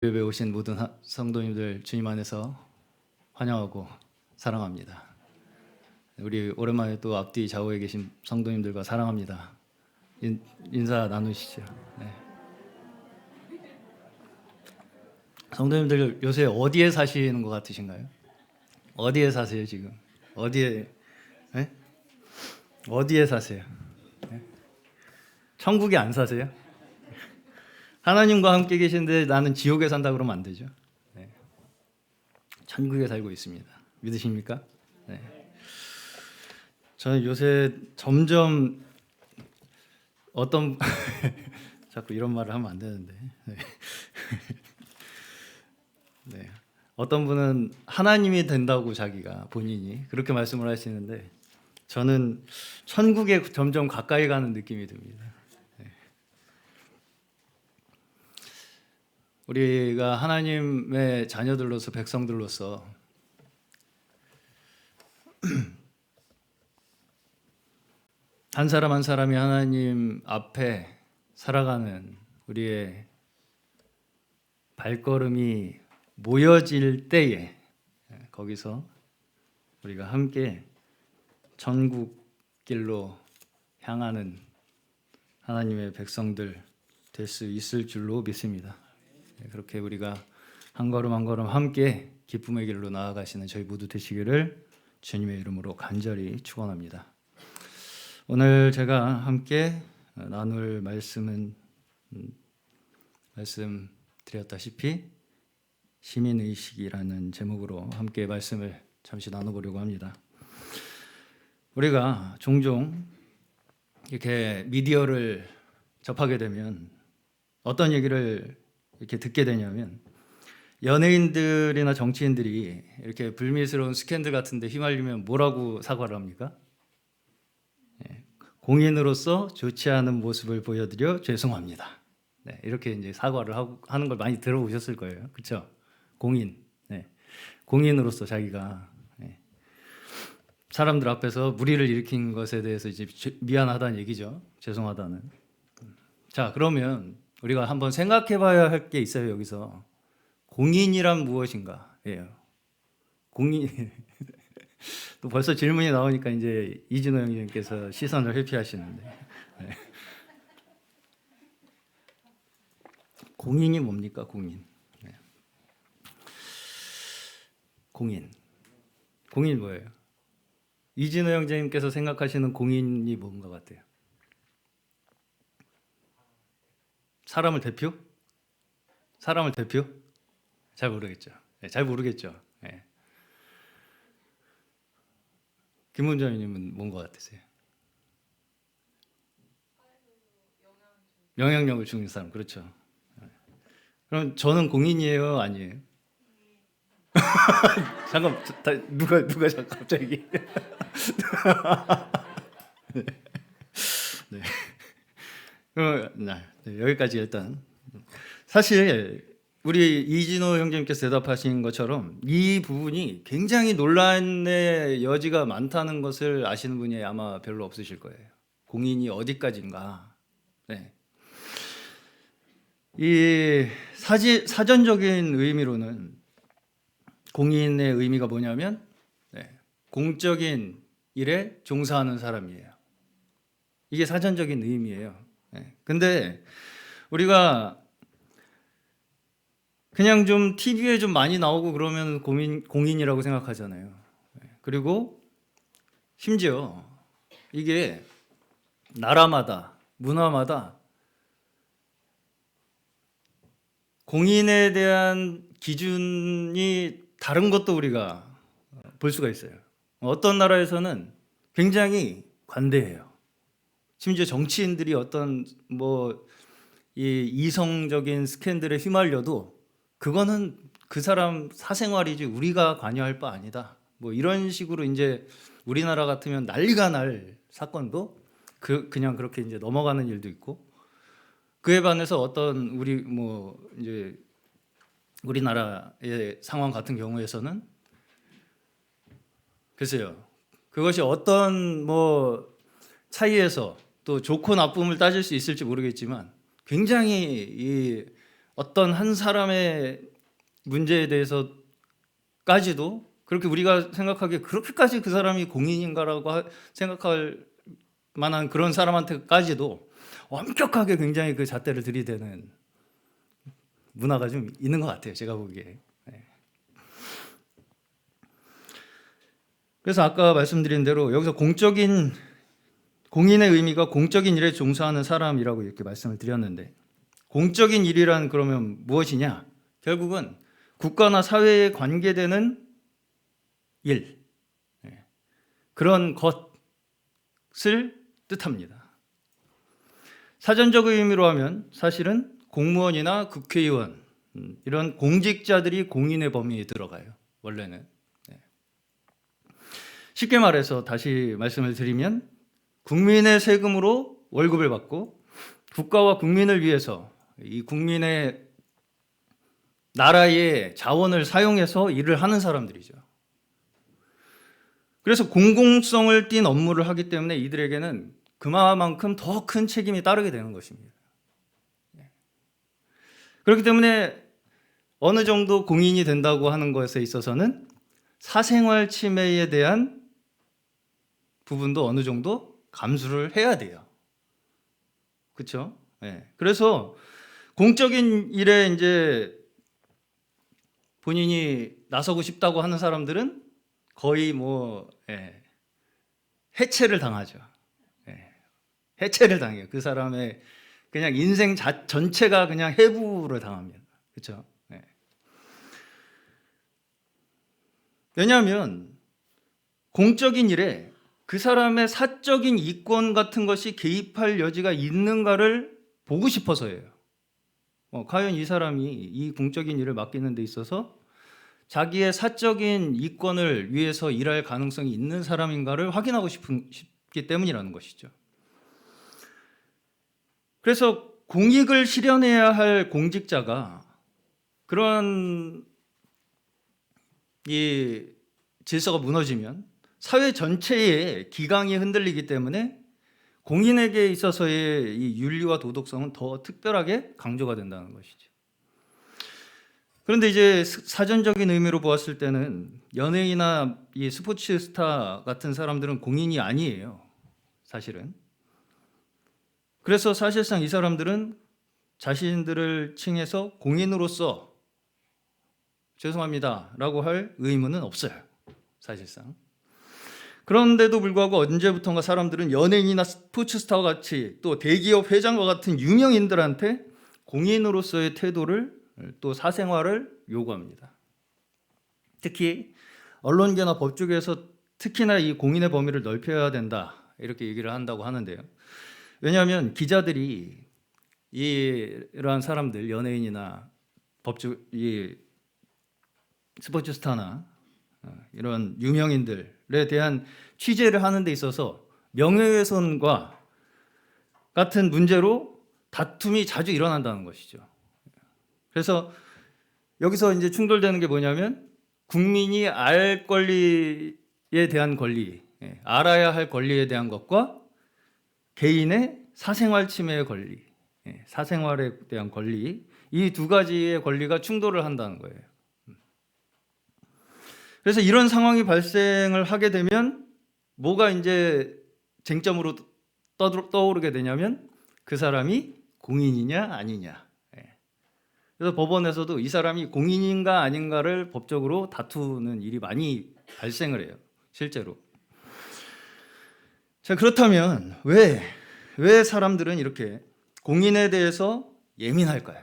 예배 오신 모든 성도님들 주님 안에서 환영하고 사랑합니다. 우리 오랜만에 또 앞뒤 좌우에 계신 성도님들과 사랑합니다. 인사 나누시죠. 네. 성도님들 요새 어디에 사시는 것 같으신가요? 어디에 사세요 지금? 어디에? 네? 어디에 사세요? 네? 천국에 안 사세요? 하나님과 함께 계신데 나는 지옥에 산다 그러면 안 되죠. 네. 천국에 살고 있습니다. 믿으십니까? 네. 저는 요새 점점 어떤 자꾸 이런 말을 하면 안 되는데 네. 네. 어떤 분은 하나님이 된다고 자기가 본인이 그렇게 말씀을 하시는데 저는 천국에 점점 가까이 가는 느낌이 듭니다. 우리가 하나님의 자녀들로서 백성들로서 한 사람 한 사람이 하나님 앞에 살아가는 우리의 발걸음이 모여질 때에 거기서 우리가 함께 천국 길로 향하는 하나님의 백성들 될 수 있을 줄로 믿습니다. 그렇게 우리가 한 걸음 한 걸음 함께 기쁨의 길로 나아가시는 저희 모두 되시기를 주님의 이름으로 간절히 축원합니다. 오늘 제가 함께 나눌 말씀은 말씀드렸다시피 시민의식이라는 제목으로 함께 말씀을 잠시 나눠보려고 합니다. 우리가 종종 이렇게 미디어를 접하게 되면 어떤 얘기를 이렇게 듣게 되냐면 연예인들이나 정치인들이 이렇게 불미스러운 스캔들 같은 데 휘말리면 뭐라고 사과를 합니까? 공인으로서 좋지 않은 모습을 보여드려 죄송합니다. 네, 이렇게 이제 사과를 하는 걸 많이 들어보셨을 거예요. 그렇죠? 공인. 네. 공인으로서 자기가 사람들 앞에서 무리를 일으킨 것에 대해서 이제 미안하다는 얘기죠. 죄송하다는. 자, 그러면 우리가 한번 생각해 봐야 할 게 있어요, 여기서. 공인이란 무엇인가? 예요. 공인. 또 벌써 질문이 나오니까 이제 이진호 형님께서 시선을 회피하시는데. 네. 공인이 뭡니까, 공인? 네. 공인. 공인 뭐예요? 이진호 형제님께서 생각하시는 공인이 뭔가 같아요? 사람을 대표? 사람을 대표? 잘 모르겠죠. 네, 잘 모르겠죠. 네. 김문정님은 뭔 것 같으세요? 영향력을 주는 사람, 그렇죠. 네. 그럼 저는 공인이에요, 아니에요? 잠깐, 누가 갑자기? 네. 네. 여기까지 일단. 사실 우리 이진호 형제님께서 대답하신 것처럼 이 부분이 굉장히 논란의 여지가 많다는 것을 아시는 분이 아마 별로 없으실 거예요. 공인이 어디까지인가. 네. 이 사전적인 의미로는 공인의 의미가 뭐냐면 공적인 일에 종사하는 사람이에요. 이게 사전적인 의미예요. 근데 우리가 그냥 좀 TV에 좀 많이 나오고 그러면 공인이라고 생각하잖아요. 그리고 심지어 이게 나라마다 문화마다 공인에 대한 기준이 다른 것도 우리가 볼 수가 있어요. 어떤 나라에서는 굉장히 관대해요. 심지어 정치인들이 어떤 이 이성적인 스캔들에 휘말려도 그거는 그 사람 사생활이지 우리가 관여할 바 아니다. 이런 식으로 이제 우리나라 같으면 난리가 날 사건도 그냥 그렇게 이제 넘어가는 일도 있고, 그에 반해서 어떤 이제 우리나라의 상황 같은 경우에서는 글쎄요, 그것이 어떤 차이에서 또 좋고 나쁨을 따질 수 있을지 모르겠지만 굉장히 어떤 한 사람의 문제에 대해서까지도 그렇게 우리가 생각하기에 그렇게까지 그 사람이 공인인가라고 생각할 만한 그런 사람한테까지도 엄격하게 굉장히 그 잣대를 들이대는 문화가 좀 있는 것 같아요, 제가 보기에. 네. 그래서 아까 말씀드린 대로 여기서 공인의 의미가 공적인 일에 종사하는 사람이라고 이렇게 말씀을 드렸는데, 공적인 일이란 그러면 무엇이냐? 결국은 국가나 사회에 관계되는 일, 그런 것을 뜻합니다. 사전적 의미로 하면 사실은 공무원이나 국회의원, 이런 공직자들이 공인의 범위에 들어가요, 원래는. 쉽게 말해서 다시 말씀을 드리면 국민의 세금으로 월급을 받고 국가와 국민을 위해서 이 국민의 나라의 자원을 사용해서 일을 하는 사람들이죠. 그래서 공공성을 띤 업무를 하기 때문에 이들에게는 그만큼 더 큰 책임이 따르게 되는 것입니다. 그렇기 때문에 어느 정도 공인이 된다고 하는 것에 있어서는 사생활 침해에 대한 부분도 어느 정도 감수를 해야 돼요. 그렇죠? 그래서 공적인 일에 이제 본인이 나서고 싶다고 하는 사람들은 거의 해체를 당하죠. 해체를 당해요. 그 사람의 그냥 인생 전체가 그냥 해부를 당합니다. 그렇죠? 왜냐하면 공적인 일에 그 사람의 사적인 이권 같은 것이 개입할 여지가 있는가를 보고 싶어서예요. 과연 이 사람이 이 공적인 일을 맡기는 데 있어서 자기의 사적인 이권을 위해서 일할 가능성이 있는 사람인가를 확인하고 싶기 때문이라는 것이죠. 그래서 공익을 실현해야 할 공직자가 그런 이 질서가 무너지면 사회 전체의 기강이 흔들리기 때문에 공인에게 있어서의 이 윤리와 도덕성은 더 특별하게 강조가 된다는 것이죠. 그런데 이제 사전적인 의미로 보았을 때는 연예인이나 이 스포츠 스타 같은 사람들은 공인이 아니에요, 사실은. 그래서 사실상 이 사람들은 자신들을 칭해서 공인으로서 죄송합니다 라고 할 의무는 없어요, 사실상. 그런데도 불구하고 언제부턴가 사람들은 연예인이나 스포츠 스타와 같이 또 대기업 회장과 같은 유명인들한테 공인으로서의 태도를 또 사생활을 요구합니다. 특히 언론계나 법조계에서 특히나 이 공인의 범위를 넓혀야 된다 이렇게 얘기를 한다고 하는데요. 왜냐하면 기자들이 이러한 사람들, 연예인이나 이 스포츠 스타나 이런 유명인들에 대한 취재를 하는 데 있어서 명예훼손과 같은 문제로 다툼이 자주 일어난다는 것이죠. 그래서 여기서 이제 충돌되는 게 뭐냐면 국민이 알 권리에 대한 권리, 알아야 할 권리에 대한 것과 개인의 사생활 침해의 권리, 사생활에 대한 권리, 이 두 가지의 권리가 충돌을 한다는 거예요. 그래서 이런 상황이 발생을 하게 되면 뭐가 이제 쟁점으로 떠오르게 되냐면 그 사람이 공인이냐 아니냐. 그래서 법원에서도 이 사람이 공인인가 아닌가를 법적으로 다투는 일이 많이 발생을 해요, 실제로. 자, 그렇다면 왜 사람들은 이렇게 공인에 대해서 예민할까요?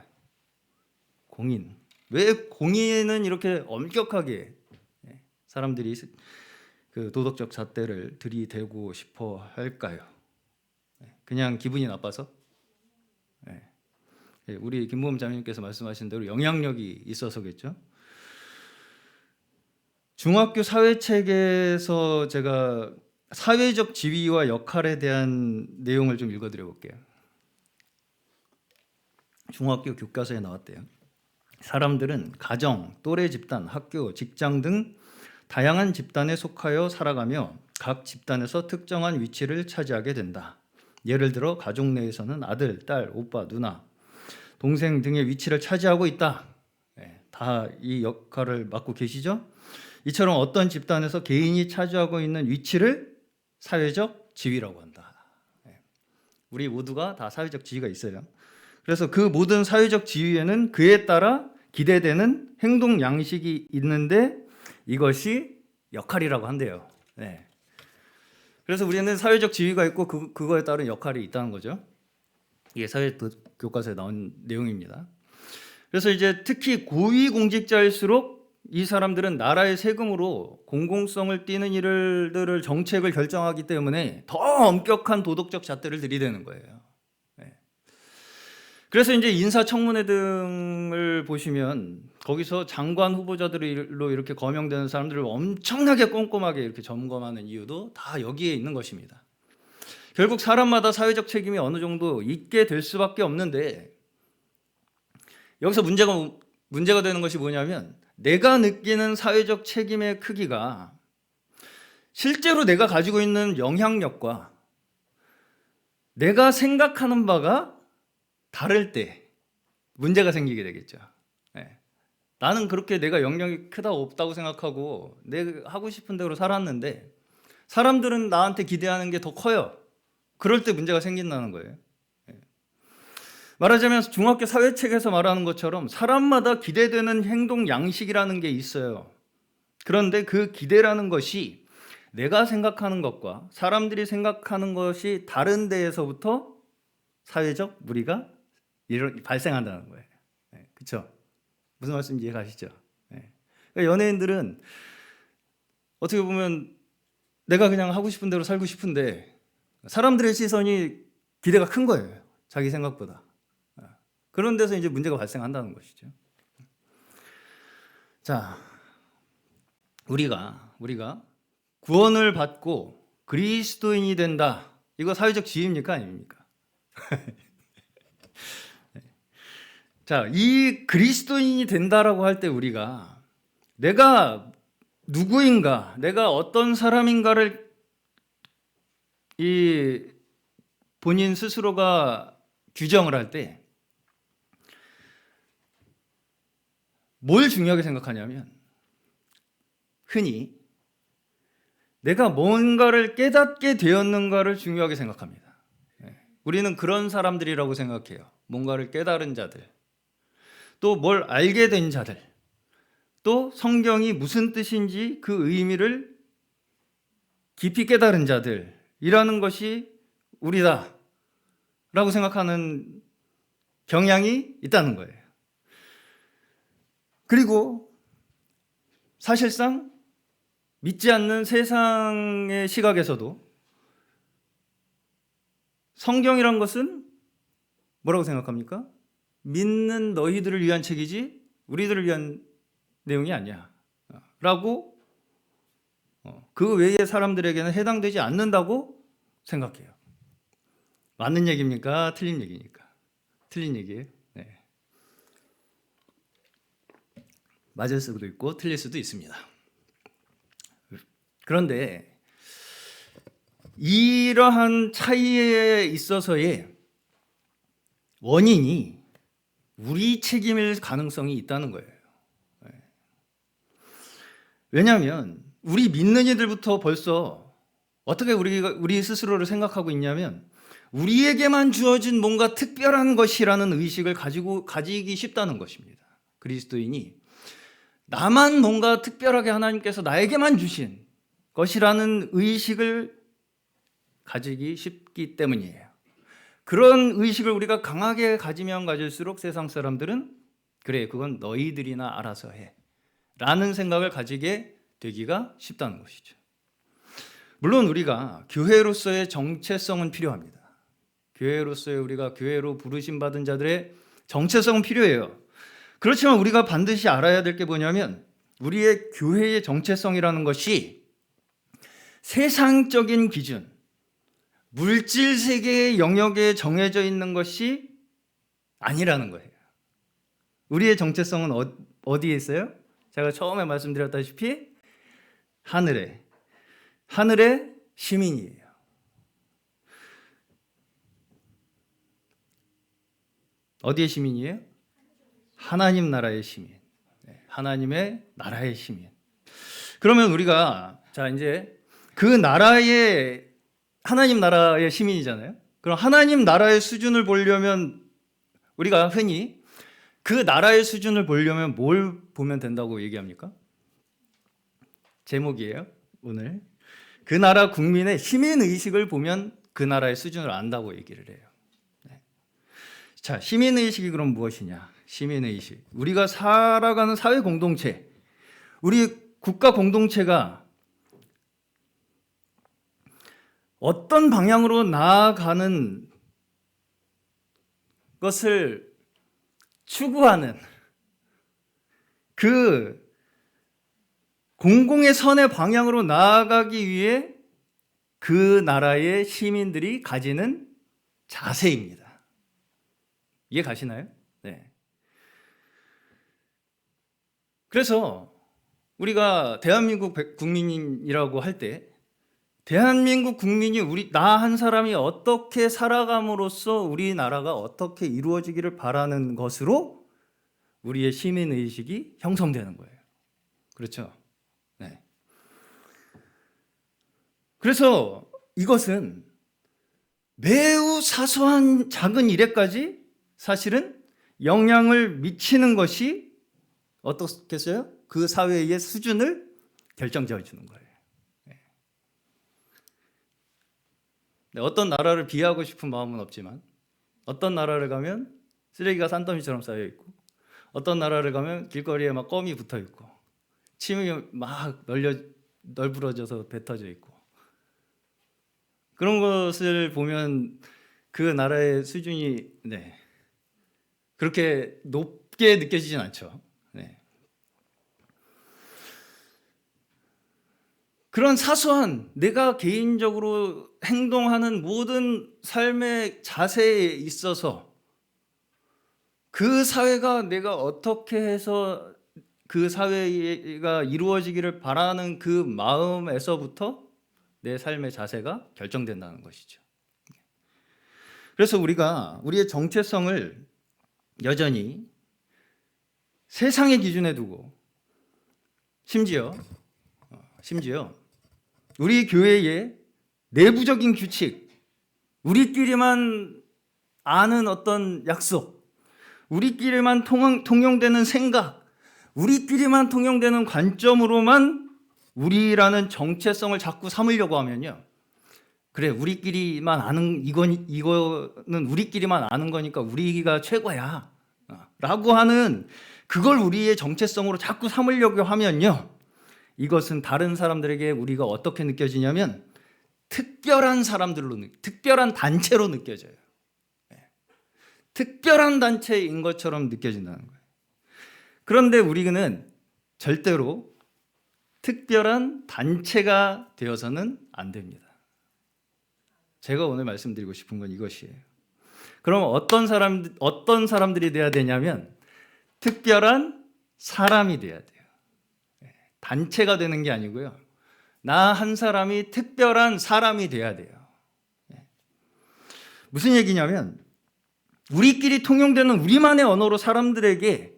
공인. 왜 공인은 이렇게 엄격하게 사람들이 그 도덕적 잣대를 들이대고 싶어 할까요? 그냥 기분이 나빠서? 우리 김보험 장님께서 말씀하신 대로 영향력이 있어서겠죠. 중학교 사회책에서 제가 사회적 지위와 역할에 대한 내용을 좀 읽어드려 볼게요. 중학교 교과서에 나왔대요. 사람들은 가정, 또래 집단, 학교, 직장 등 다양한 집단에 속하여 살아가며 각 집단에서 특정한 위치를 차지하게 된다. 예를 들어 가족 내에서는 아들, 딸, 오빠, 누나 동생 등의 위치를 차지하고 있다. 다 이 역할을 맡고 계시죠. 이처럼 어떤 집단에서 개인이 차지하고 있는 위치를 사회적 지위라고 한다. 우리 모두가 다 사회적 지위가 있어요. 그래서 그 모든 사회적 지위에는 그에 따라 기대되는 행동 양식이 있는데 이것이 역할이라고 한대요. 그래서 우리는 사회적 지위가 있고 그거에 따른 역할이 있다는 거죠. 이게 사회 교과서에 나온 내용입니다. 그래서 이제 특히 고위공직자일수록 이 사람들은 나라의 세금으로 공공성을 띠는 일들을 정책을 결정하기 때문에 더 엄격한 도덕적 잣대를 들이대는 거예요. 그래서 이제 인사청문회 등을 보시면 거기서 장관 후보자들로 이렇게 거명되는 사람들을 엄청나게 꼼꼼하게 이렇게 점검하는 이유도 다 여기에 있는 것입니다. 결국 사람마다 사회적 책임이 어느 정도 있게 될 수밖에 없는데 여기서 문제가 되는 것이 뭐냐면 내가 느끼는 사회적 책임의 크기가 실제로 내가 가지고 있는 영향력과 내가 생각하는 바가 다를 때 문제가 생기게 되겠죠. 나는 그렇게 내가 영향이 크다 없다고 생각하고 내가 하고 싶은 대로 살았는데 사람들은 나한테 기대하는 게 더 커요. 그럴 때 문제가 생긴다는 거예요. 말하자면 중학교 사회책에서 말하는 것처럼 사람마다 기대되는 행동 양식이라는 게 있어요. 그런데 그 기대라는 것이 내가 생각하는 것과 사람들이 생각하는 것이 다른 데에서부터 사회적 무리가 발생한다는 거예요. 그렇죠? 무슨 말씀인지 이해가시죠? 그러니까 연예인들은 어떻게 보면 내가 그냥 하고 싶은 대로 살고 싶은데 사람들의 시선이 기대가 큰 거예요. 자기 생각보다. 그런 데서 이제 문제가 발생한다는 것이죠. 자, 우리가 구원을 받고 그리스도인이 된다. 이거 사회적 지위입니까? 아닙니까? 자, 이 그리스도인이 된다라고 할 때 우리가 내가 누구인가, 내가 어떤 사람인가를 이 본인 스스로가 규정을 할 때 뭘 중요하게 생각하냐면 흔히 내가 뭔가를 깨닫게 되었는가를 중요하게 생각합니다. 우리는 그런 사람들이라고 생각해요. 뭔가를 깨달은 자들, 또 뭘 알게 된 자들, 또 성경이 무슨 뜻인지 그 의미를 깊이 깨달은 자들이라는 것이 우리다 라고 생각하는 경향이 있다는 거예요. 그리고 사실상 믿지 않는 세상의 시각에서도 성경이란 것은 뭐라고 생각합니까? 믿는 너희들을 위한 책이지 우리들을 위한 내용이 아니야 라고 그 외의 사람들에게는 해당되지 않는다고 생각해요. 맞는 얘기입니까? 틀린 얘기입니까? 틀린 얘기예요. 맞을 수도 있고 틀릴 수도 있습니다. 그런데 이러한 차이에 있어서의 원인이 우리 책임일 가능성이 있다는 거예요. 왜냐하면 우리 믿는 이들부터 벌써 어떻게 우리 스스로를 생각하고 있냐면 우리에게만 주어진 뭔가 특별한 것이라는 의식을 가지기 쉽다는 것입니다. 그리스도인이 나만 뭔가 특별하게 하나님께서 나에게만 주신 것이라는 의식을 가지기 쉽기 때문이에요. 그런 의식을 우리가 강하게 가지면 가질수록 세상 사람들은 그래, 그건 너희들이나 알아서 해 라는 생각을 가지게 되기가 쉽다는 것이죠. 물론 우리가 교회로서의 정체성은 필요합니다. 교회로서의 우리가 교회로 부르심 받은 자들의 정체성은 필요해요. 그렇지만 우리가 반드시 알아야 될 게 뭐냐면 우리의 교회의 정체성이라는 것이 세상적인 기준, 물질 세계의 영역에 정해져 있는 것이 아니라는 거예요. 우리의 정체성은 어디에 있어요? 제가 처음에 말씀드렸다시피 하늘의 시민이에요. 어디의 시민이에요? 하나님 나라의 시민. 하나님의 나라의 시민. 그러면 우리가 자 이제 그 나라의 하나님 나라의 시민이잖아요. 그럼 하나님 나라의 수준을 보려면 우리가 흔히 그 나라의 수준을 보려면 뭘 보면 된다고 얘기합니까? 제목이에요. 오늘 그 나라 국민의 시민 의식을 보면 그 나라의 수준을 안다고 얘기를 해요. 자, 시민 의식이 그럼 무엇이냐? 시민 의식. 우리가 살아가는 사회 공동체, 우리 국가 공동체가 어떤 방향으로 나아가는 것을 추구하는 그 공공의 선의 방향으로 나아가기 위해 그 나라의 시민들이 가지는 자세입니다. 이해 가시나요? 네. 그래서 우리가 대한민국 국민이라고 할 때 대한민국 국민이 나 한 사람이 어떻게 살아감으로써 우리나라가 어떻게 이루어지기를 바라는 것으로 우리의 시민 의식이 형성되는 거예요. 그렇죠? 네. 그래서 이것은 매우 사소한 작은 일에까지 사실은 영향을 미치는 것이 어떻겠어요? 그 사회의 수준을 결정지어 주는 거예요. 어떤 나라를 비하하고 싶은 마음은 없지만 어떤 나라를 가면 쓰레기가 산더미처럼 쌓여 있고 어떤 나라를 가면 길거리에 막 껌이 붙어 있고 침이 막 널브러져서 뱉어져 있고 그런 것을 보면 그 나라의 수준이 그렇게 높게 느껴지진 않죠. 그런 사소한 내가 개인적으로 행동하는 모든 삶의 자세에 있어서 그 사회가 내가 어떻게 해서 그 사회가 이루어지기를 바라는 그 마음에서부터 내 삶의 자세가 결정된다는 것이죠. 그래서 우리가 우리의 정체성을 여전히 세상의 기준에 두고 심지어 우리 교회의 내부적인 규칙, 우리끼리만 아는 어떤 약속, 우리끼리만 통용되는 생각, 우리끼리만 통용되는 관점으로만 우리라는 정체성을 자꾸 삼으려고 하면요. 그래, 우리끼리만 아는 이거는 우리끼리만 아는 거니까 우리가 최고야. 라고 하는 그걸 우리의 정체성으로 자꾸 삼으려고 하면요. 이것은 다른 사람들에게 우리가 어떻게 느껴지냐면 특별한 단체로 느껴져요. 특별한 단체인 것처럼 느껴진다는 거예요. 그런데 우리는 절대로 특별한 단체가 되어서는 안 됩니다. 제가 오늘 말씀드리고 싶은 건 이것이에요. 그럼 어떤 사람들이 돼야 되냐면 특별한 사람이 돼야 돼요. 단체가 되는 게 아니고요. 나 한 사람이 특별한 사람이 돼야 돼요. 무슨 얘기냐면 우리끼리 통용되는 우리만의 언어로 사람들에게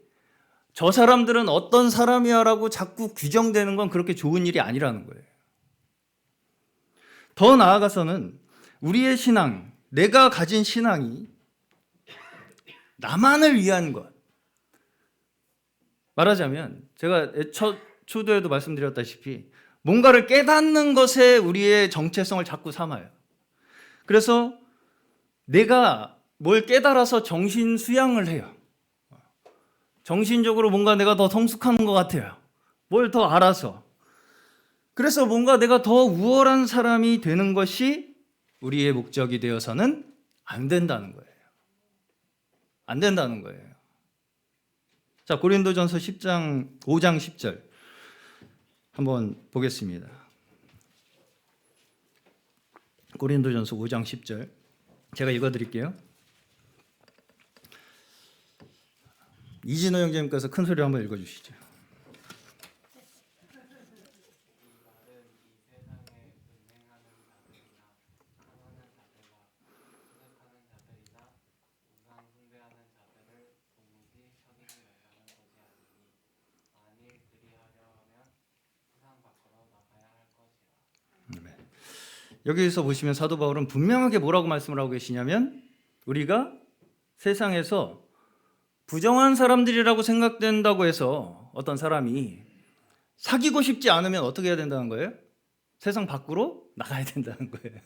저 사람들은 어떤 사람이야 라고 자꾸 규정되는 건 그렇게 좋은 일이 아니라는 거예요. 더 나아가서는 우리의 신앙, 내가 가진 신앙이 나만을 위한 것. 말하자면 제가 초도에도 말씀드렸다시피 뭔가를 깨닫는 것에 우리의 정체성을 자꾸 삼아요. 그래서 내가 뭘 깨달아서 정신 수양을 해요. 정신적으로 뭔가 내가 더 성숙한 것 같아요. 뭘 더 알아서. 그래서 뭔가 내가 더 우월한 사람이 되는 것이 우리의 목적이 되어서는 안 된다는 거예요. 안 된다는 거예요. 자, 고린도전서 5장 10절 한번 보겠습니다. 고린도전서 5장 10절 제가 읽어드릴게요. 이진호 형제님께서 큰 소리로 한번 읽어주시죠. 여기서 보시면 사도 바울은 분명하게 뭐라고 말씀을 하고 계시냐면 우리가 세상에서 부정한 사람들이라고 생각된다고 해서 어떤 사람이 사귀고 싶지 않으면 어떻게 해야 된다는 거예요? 세상 밖으로 나가야 된다는 거예요.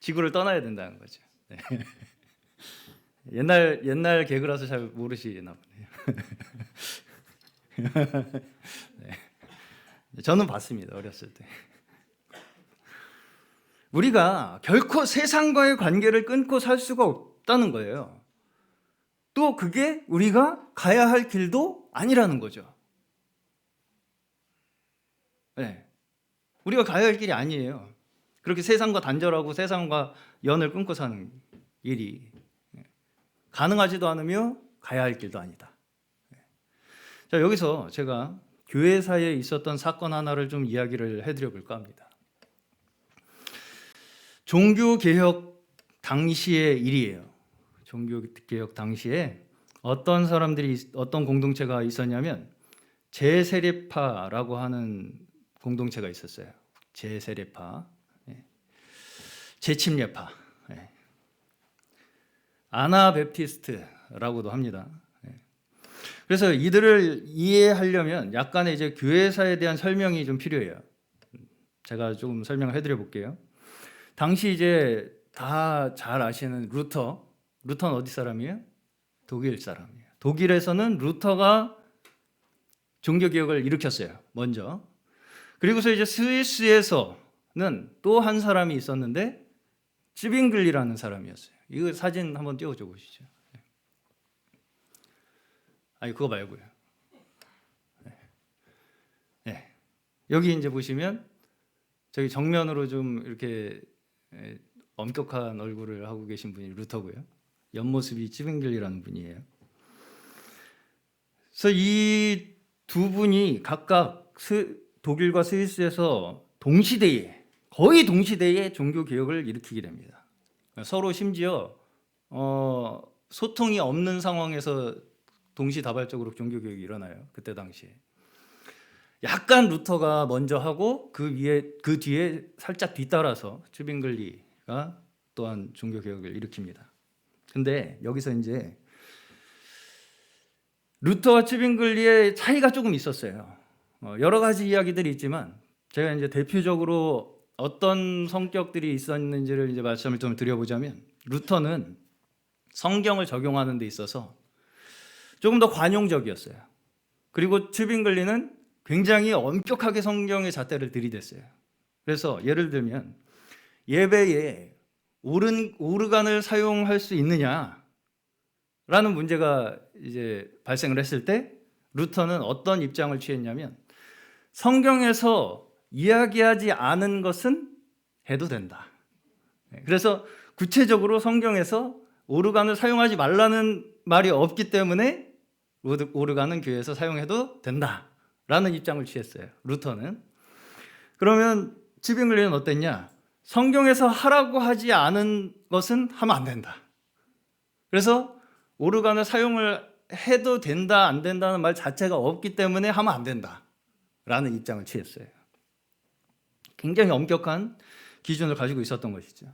지구를 떠나야 된다는 거죠. 네. 옛날 개그라서 잘 모르시나 보네요. 네. 저는 봤습니다. 어렸을 때. 우리가 결코 세상과의 관계를 끊고 살 수가 없다는 거예요. 또 그게 우리가 가야 할 길도 아니라는 거죠. 네. 우리가 가야 할 길이 아니에요. 그렇게 세상과 단절하고 세상과 연을 끊고 사는 일이 가능하지도 않으며 가야 할 길도 아니다. 자, 여기서 제가 교회사에 있었던 사건 하나를 좀 이야기를 해드려 볼까 합니다. 종교개혁 당시의 일이에요. 종교개혁 당시에 어떤 사람들이, 어떤 공동체가 있었냐면 제세례파라고 하는 공동체가 있었어요. 제세례파, 제침례파, 아나베프티스트라고도 합니다. 그래서 이들을 이해하려면 약간의 이제 교회사에 대한 설명이 좀 필요해요. 제가 조금 설명을 해드려 볼게요. 당시 이제 다 잘 아시는 루터는 어디 사람이에요? 독일 사람이에요. 독일에서는 루터가 종교개혁을 일으켰어요. 먼저. 그리고서 이제 스위스에서는 또 한 사람이 있었는데 쯔빙글리라는 사람이었어요. 이거 사진 한번 띄워줘 보시죠. 아니 그거 말고요. 네. 여기 이제 보시면 저기 정면으로 좀 이렇게 엄격한 얼굴을 하고 계신 분이 루터고요. 옆모습이 쯔빙글리라는 분이에요. 그래서 이 두 분이 각각 독일과 스위스에서 거의 동시대에 종교 개혁을 일으키게 됩니다. 서로 심지어 소통이 없는 상황에서 동시다발적으로 종교 개혁이 일어나요. 그때 당시에. 약간 루터가 먼저 하고 그 뒤에 살짝 뒤따라서 쯔빙글리가 또한 종교 개혁을 일으킵니다. 근데 여기서 이제 루터와 쯔빙글리의 차이가 조금 있었어요. 여러 가지 이야기들이 있지만 제가 이제 대표적으로 어떤 성격들이 있었는지를 이제 말씀을 좀 드려보자면 루터는 성경을 적용하는 데 있어서 조금 더 관용적이었어요. 그리고 쯔빙글리는 굉장히 엄격하게 성경의 잣대를 들이댔어요. 그래서 예를 들면 예배에 오르간을 사용할 수 있느냐라는 문제가 이제 발생을 했을 때 루터는 어떤 입장을 취했냐면 성경에서 이야기하지 않은 것은 해도 된다. 그래서 구체적으로 성경에서 오르간을 사용하지 말라는 말이 없기 때문에 오르간은 교회에서 사용해도 된다라는 입장을 취했어요. 루터는. 그러면 쯔빙글리는 어땠냐? 성경에서 하라고 하지 않은 것은 하면 안 된다. 그래서 오르간을 사용을 해도 된다 안 된다는 말 자체가 없기 때문에 하면 안 된다라는 입장을 취했어요. 굉장히 엄격한 기준을 가지고 있었던 것이죠.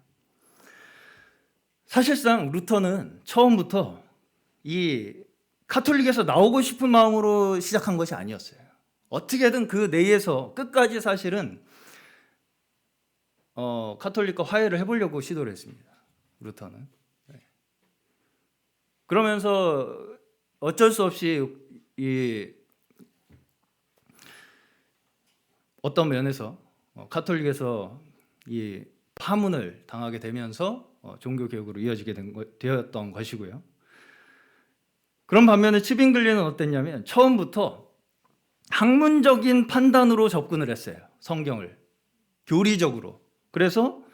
사실상 루터는 처음부터 이 카톨릭에서 나오고 싶은 마음으로 시작한 것이 아니었어요. 어떻게든 그 내에서 끝까지 사실은 카톨릭과 화해를 해보려고 시도를 했습니다. 루터는. 그러면서 어쩔 수 없이 어떤 면에서 카톨릭에서 이 파문을 당하게 되면서 종교 개혁으로 이어지게 되었던 것이고요. 그런 반면에 쯔빙글리는 어땠냐면 처음부터 학문적인 판단으로 접근을 했어요. 성경을 교리적으로. 그래서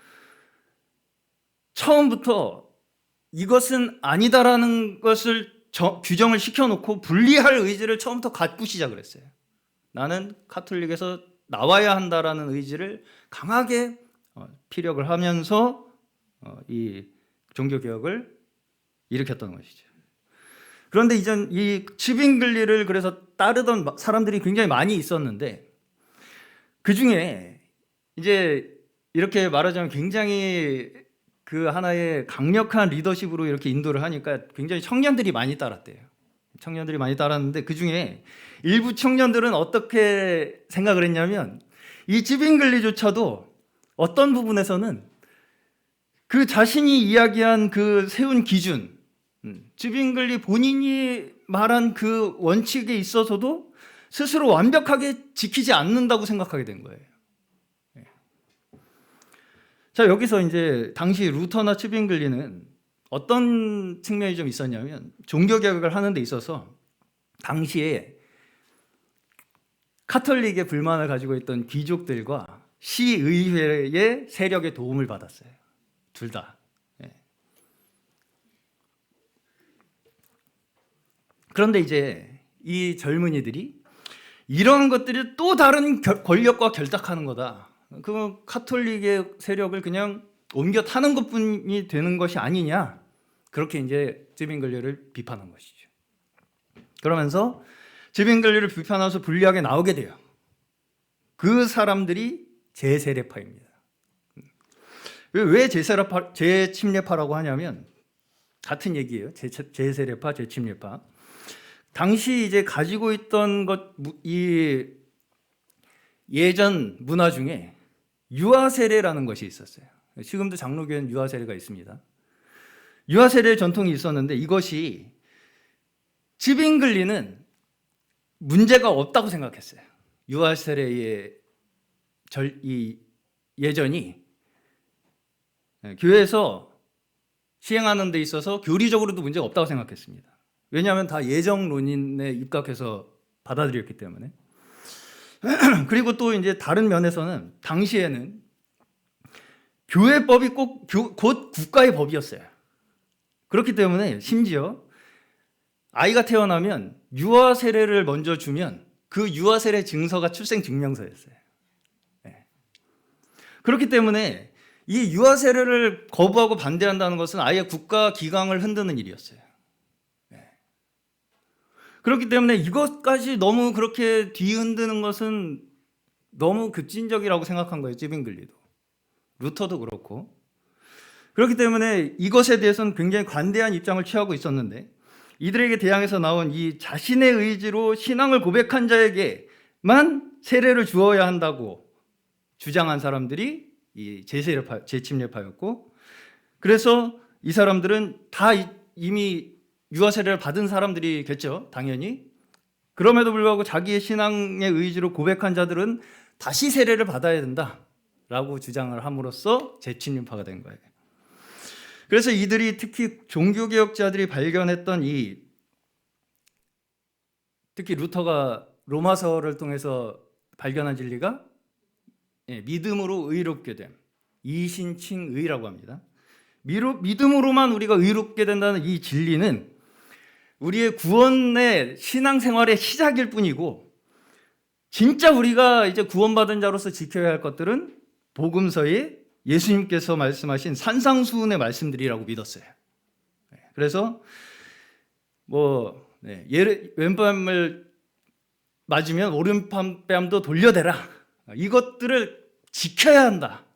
처음부터 이것은 아니다라는 것을 규정을 시켜놓고 분리할 의지를 처음부터 갖고 시작을 했어요. 나는 카톨릭에서 나와야 한다라는 의지를 강하게 피력을 하면서 이 종교개혁을 일으켰던 것이죠. 그런데 이전 이 쯔빙글리를 그래서 따르던 사람들이 굉장히 많이 있었는데 그 중에 이제 이렇게 말하자면 굉장히 그 하나의 강력한 리더십으로 이렇게 인도를 하니까 굉장히 청년들이 많이 따랐대요. 청년들이 많이 따랐는데 그 중에 일부 청년들은 어떻게 생각을 했냐면 이 쯔빙글리조차도 어떤 부분에서는 그 자신이 이야기한 그 세운 기준, 쯔빙글리 본인이 말한 그 원칙에 있어서도 스스로 완벽하게 지키지 않는다고 생각하게 된 거예요. 자, 여기서 이제 당시 루터나 쯔빙글리는 어떤 측면이 좀 있었냐면 종교개혁을 하는 데 있어서 당시에 카톨릭의 불만을 가지고 있던 귀족들과 시의회의 세력의 도움을 받았어요. 둘 다. 그런데 이제 이 젊은이들이 이런 것들이 또 다른 권력과 결탁하는 거다. 그 카톨릭의 세력을 그냥 옮겨 타는 것뿐이 되는 것이 아니냐. 그렇게 이제 쯔빙글리를 비판한 것이죠. 그러면서 쯔빙글리를 비판하면서 불리하게 나오게 돼요. 그 사람들이 제세례파입니다. 왜 제침례파라고 하냐면 같은 얘기예요. 제세례파, 제침례파. 당시 이제 가지고 있던 이 예전 문화 중에 유아세례라는 것이 있었어요. 지금도 장로교회는 유아세례가 있습니다. 유아세례 전통이 있었는데 이것이 쯔빙글리는 문제가 없다고 생각했어요. 유아세례의 이 예전이 교회에서 시행하는 데 있어서 교리적으로도 문제가 없다고 생각했습니다. 왜냐하면 다 예정론인에 입각해서 받아들였기 때문에. 그리고 또 이제 다른 면에서는 당시에는 교회법이 곧 국가의 법이었어요. 그렇기 때문에 심지어 아이가 태어나면 유아 세례를 먼저 주면 그 유아 세례 증서가 출생 증명서였어요. 그렇기 때문에 이 유아 세례를 거부하고 반대한다는 것은 아예 국가 기강을 흔드는 일이었어요. 그렇기 때문에 이것까지 너무 그렇게 뒤흔드는 것은 너무 급진적이라고 생각한 거예요. 쯔빙글리도. 루터도 그렇고. 그렇기 때문에 이것에 대해서는 굉장히 관대한 입장을 취하고 있었는데 이들에게 대항해서 나온 이 자신의 의지로 신앙을 고백한 자에게만 세례를 주어야 한다고 주장한 사람들이 이 제침례파였고, 그래서 이 사람들은 다 이미 유아 세례를 받은 사람들이겠죠, 당연히. 그럼에도 불구하고 자기의 신앙의 의지로 고백한 자들은 다시 세례를 받아야 된다라고 주장을 함으로써 제침례파가 된 거예요. 그래서 이들이 특히 종교개혁자들이 발견했던 특히 루터가 로마서를 통해서 발견한 진리가 믿음으로 의롭게 됨, 이신칭의라고 합니다. 믿음으로만 우리가 의롭게 된다는 이 진리는 우리의 구원의 신앙생활의 시작일 뿐이고, 진짜 우리가 이제 구원받은 자로서 지켜야 할 것들은 복음서에 예수님께서 말씀하신 산상수훈의 말씀들이라고 믿었어요. 그래서 왼뺨을 맞으면 오른뺨도 돌려대라, 이것들을 지켜야 한다,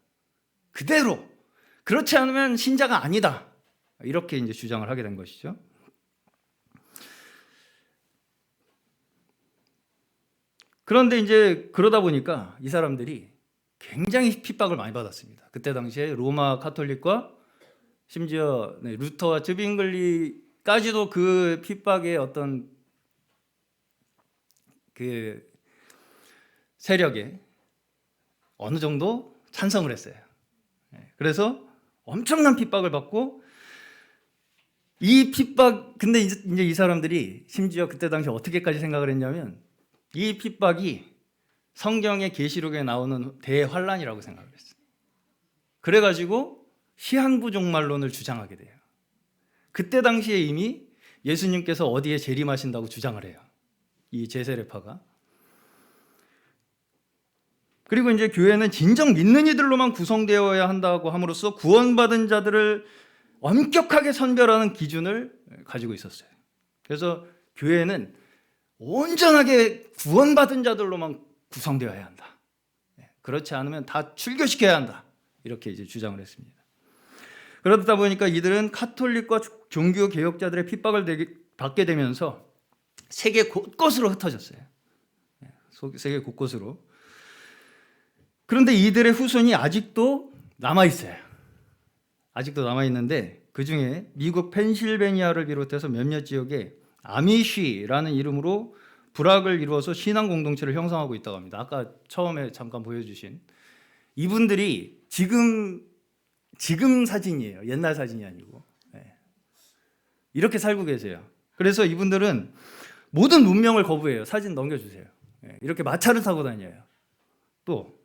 그대로. 그렇지 않으면 신자가 아니다, 이렇게 이제 주장을 하게 된 것이죠. 그런데 이제 그러다 보니까 이 사람들이 굉장히 핍박을 많이 받았습니다. 그때 당시에 로마 카톨릭과 심지어 루터와 쯔빙글리까지도 그 핍박의 어떤 그 세력에 어느 정도 찬성을 했어요. 그래서 엄청난 핍박을 받고, 이 핍박, 근데 이제 이 사람들이 심지어 그때 당시 어떻게까지 생각을 했냐면 이 핍박이 성경의 계시록에 나오는 대환란이라고 생각을 했어요. 그래가지고 시한부종말론을 주장하게 돼요. 그때 당시에 이미 예수님께서 어디에 재림하신다고 주장을 해요, 이 제세례파가. 그리고 이제 교회는 진정 믿는 이들로만 구성되어야 한다고 함으로써 구원받은 자들을 엄격하게 선별하는 기준을 가지고 있었어요. 그래서 교회는 온전하게 구원받은 자들로만 구성되어야 한다, 그렇지 않으면 다 출교시켜야 한다, 이렇게 이제 주장을 했습니다. 그러다 보니까 이들은 카톨릭과 종교 개혁자들의 핍박을 받게 되면서 세계 곳곳으로 흩어졌어요. 세계 곳곳으로. 그런데 이들의 후손이 아직도 남아 있어요. 아직도 남아 있는데 그 중에 미국 펜실베니아를 비롯해서 몇몇 지역에 아미쉬라는 이름으로 부락을 이루어서 신앙 공동체를 형성하고 있다고 합니다. 아까 처음에 잠깐 보여주신 이분들이 지금 사진이에요. 옛날 사진이 아니고. 이렇게 살고 계세요. 그래서 이분들은 모든 문명을 거부해요. 사진 넘겨주세요. 이렇게 마차를 타고 다녀요. 또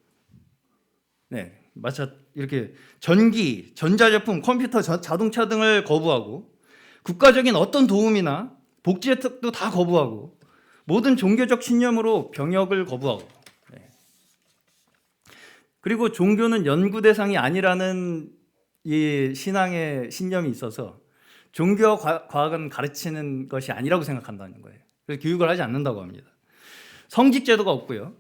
마차 이렇게 전기, 전자제품, 컴퓨터, 자동차 등을 거부하고 국가적인 어떤 도움이나 복지 혜택도 다 거부하고 모든 종교적 신념으로 병역을 거부하고 그리고 종교는 연구 대상이 아니라는 이 신앙의 신념이 있어서 종교와 과학은 가르치는 것이 아니라고 생각한다는 거예요. 그래서 교육을 하지 않는다고 합니다. 성직 제도가 없고요.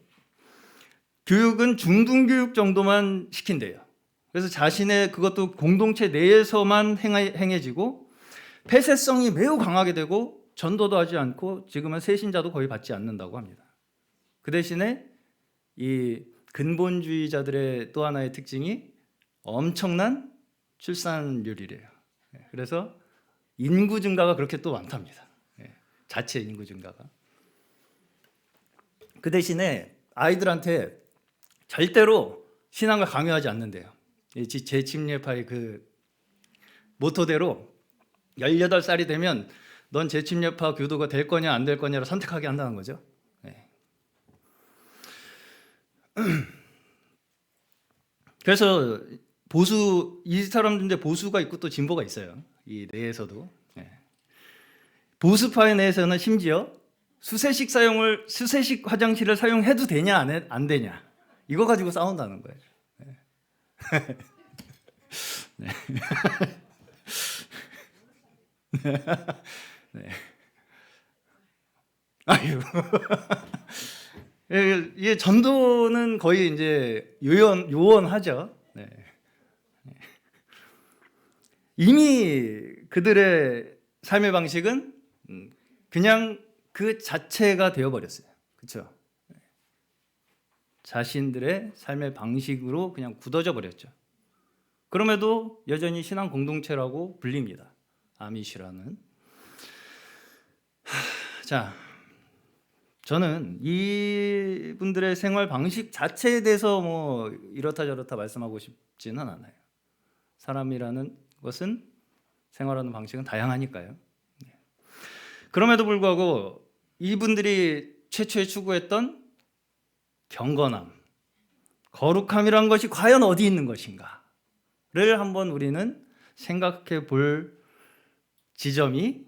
교육은 중등교육 정도만 시킨대요. 그래서 자신의 그것도 공동체 내에서만 행해지고 폐쇄성이 매우 강하게 되고 전도도 하지 않고 지금은 세신자도 거의 받지 않는다고 합니다. 그 대신에 이 근본주의자들의 또 하나의 특징이 엄청난 출산율이래요. 그래서 인구 증가가 그렇게 또 많답니다. 자체 인구 증가가. 그 대신에 아이들한테 절대로 신앙을 강요하지 않는데요. 재침례파의 그 모토대로 18살이 되면 넌 재침례파 교도가 될 거냐 안 될 거냐를 선택하게 한다는 거죠. 그래서 이 사람들인데 보수가 있고 또 진보가 있어요. 이 내에서도. 보수파의 내에서는 심지어 수세식 화장실을 사용해도 되냐 안 되냐 이거 가지고 싸운다는 거예요. 네. 아유. 예, 전도는 거의 이제 요원하죠. 네. 이미 그들의 삶의 방식은 그냥 그 자체가 되어버렸어요. 그렇죠? 자신들의 삶의 방식으로 그냥 굳어져 버렸죠. 그럼에도 여전히 신앙 공동체라고 불립니다. 아미시라는. 자, 저는 이분들의 생활 방식 자체에 대해서 뭐 이렇다 저렇다 말씀하고 싶지는 않아요. 사람이라는 것은 생활하는 방식은 다양하니까요. 그럼에도 불구하고 이분들이 최초에 추구했던 경건함, 거룩함이란 것이 과연 어디 있는 것인가를 한번 우리는 생각해 볼 지점이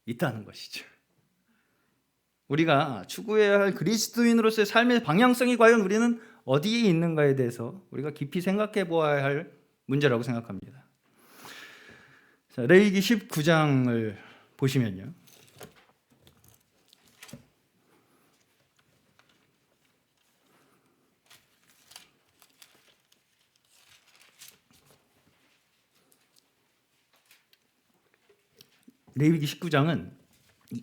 있다는 것이죠. 우리가 추구해야 할 그리스도인으로서의 삶의 방향성이 과연 우리는 어디에 있는가에 대해서 우리가 깊이 생각해 보아야 할 문제라고 생각합니다. 자, 레위기 19장을 보시면요. 레위기 19장은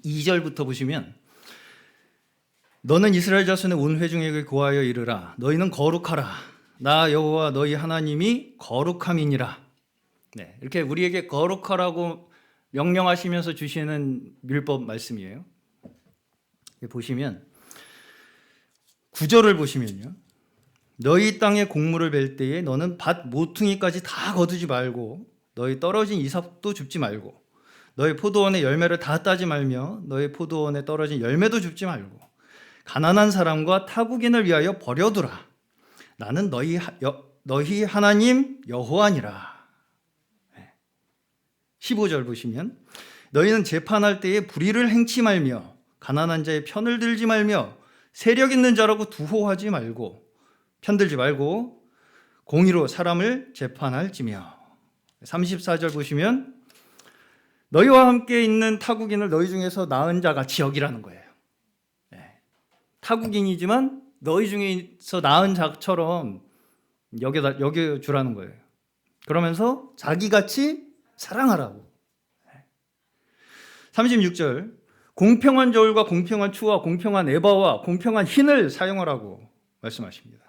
2절부터 보시면 너는 이스라엘 자손의 온 회중에게 고하여 이르라 너희는 거룩하라 나 여호와 너희 하나님이 거룩함이니라. 네, 이렇게 우리에게 거룩하라고 명령하시면서 주시는 율법 말씀이에요. 보시면 9절을 보시면요. 너희 땅에 곡물을 벨 때에 너는 밭 모퉁이까지 다 거두지 말고 너희 떨어진 이삭도 줍지 말고 너희 포도원의 열매를 다 따지 말며 너희 포도원에 떨어진 열매도 줍지 말고 가난한 사람과 타국인을 위하여 버려두라. 나는 너희 하나님 여호와니라. 15절 보시면 너희는 재판할 때에 불의를 행치 말며 가난한 자의 편을 들지 말며 세력 있는 자라고 두호하지 말고 편들지 말고 공의로 사람을 재판할지며 34절 보시면 너희와 함께 있는 타국인을 너희 중에서 나은 자 같이 여기라는 거예요. 타국인이지만 너희 중에서 나은 자처럼 여겨 주라는 거예요. 그러면서 자기같이 사랑하라고. 36절, 공평한 저울과 공평한 추와 공평한 에바와 공평한 흰을 사용하라고 말씀하십니다.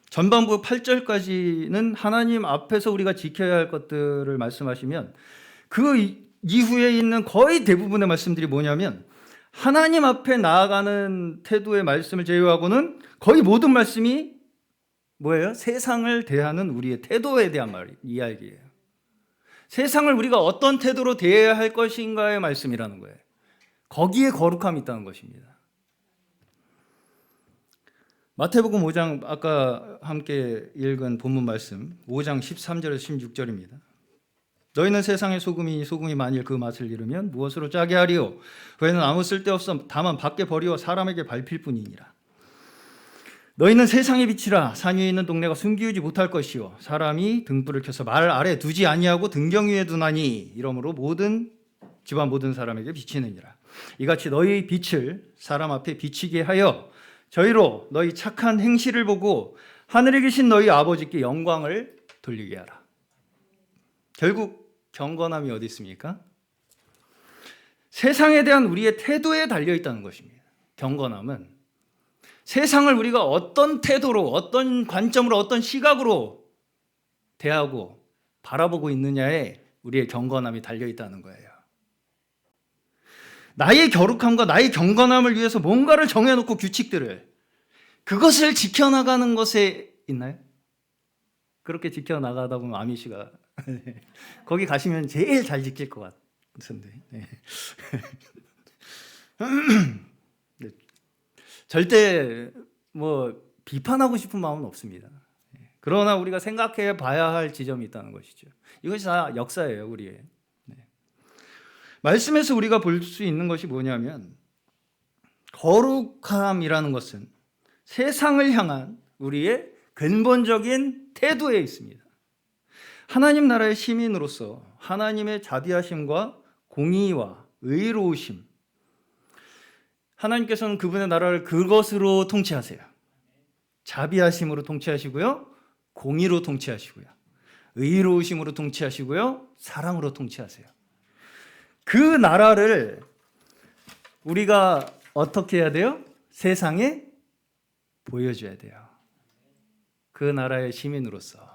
전반부 8절까지는 하나님 앞에서 우리가 지켜야 할 것들을 말씀하시면, 그 이후에 있는 거의 대부분의 말씀들이 뭐냐면 하나님 앞에 나아가는 태도의 말씀을 제외하고는 거의 모든 말씀이 뭐예요? 세상을 대하는 우리의 태도에 대한 이야기예요. 세상을 우리가 어떤 태도로 대해야 할 것인가의 말씀이라는 거예요. 거기에 거룩함이 있다는 것입니다. 마태복음 5장, 아까 함께 읽은 본문 말씀 5장 13절에서 16절입니다. 너희는 세상의 소금이니 소금이 만일 그 맛을 잃으면 무엇으로 짜게 하리요? 그에는 아무 쓸데없어 다만 밖에 버리어 사람에게 밟힐 뿐이니라. 너희는 세상의 빛이라. 산 위에 있는 동네가 숨기우지 못할 것이요 사람이 등불을 켜서 말 아래 두지 아니하고 등경 위에 두나니 이러므로 집안 모든 사람에게 비치느니라. 이같이 너희 빛을 사람 앞에 비치게 하여 저희로 너희 착한 행실을 보고 하늘에 계신 너희 아버지께 영광을 돌리게 하라. 결국 경건함이 어디 있습니까? 세상에 대한 우리의 태도에 달려 있다는 것입니다. 경건함은 세상을 우리가 어떤 태도로, 어떤 관점으로, 어떤 시각으로 대하고 바라보고 있느냐에 우리의 경건함이 달려 있다는 거예요. 나의 거룩함과 나의 경건함을 위해서 뭔가를 정해놓고 규칙들을, 그것을 지켜나가는 것에 있나요? 그렇게 지켜나가다 보면 아미시가 거기 가시면 제일 잘 지킬 것 같은데. 네. 절대 비판하고 싶은 마음은 없습니다. 그러나 우리가 생각해 봐야 할 지점이 있다는 것이죠. 이것이 다 역사예요, 우리의. 말씀에서 우리가 볼 수 있는 것이 뭐냐면, 거룩함이라는 것은 세상을 향한 우리의 근본적인 태도에 있습니다. 하나님 나라의 시민으로서 하나님의 자비하심과 공의와 의로우심, 하나님께서는 그분의 나라를 그것으로 통치하세요. 자비하심으로 통치하시고요, 공의로 통치하시고요, 의로우심으로 통치하시고요, 사랑으로 통치하세요. 그 나라를 우리가 어떻게 해야 돼요? 세상에 보여줘야 돼요. 그 나라의 시민으로서.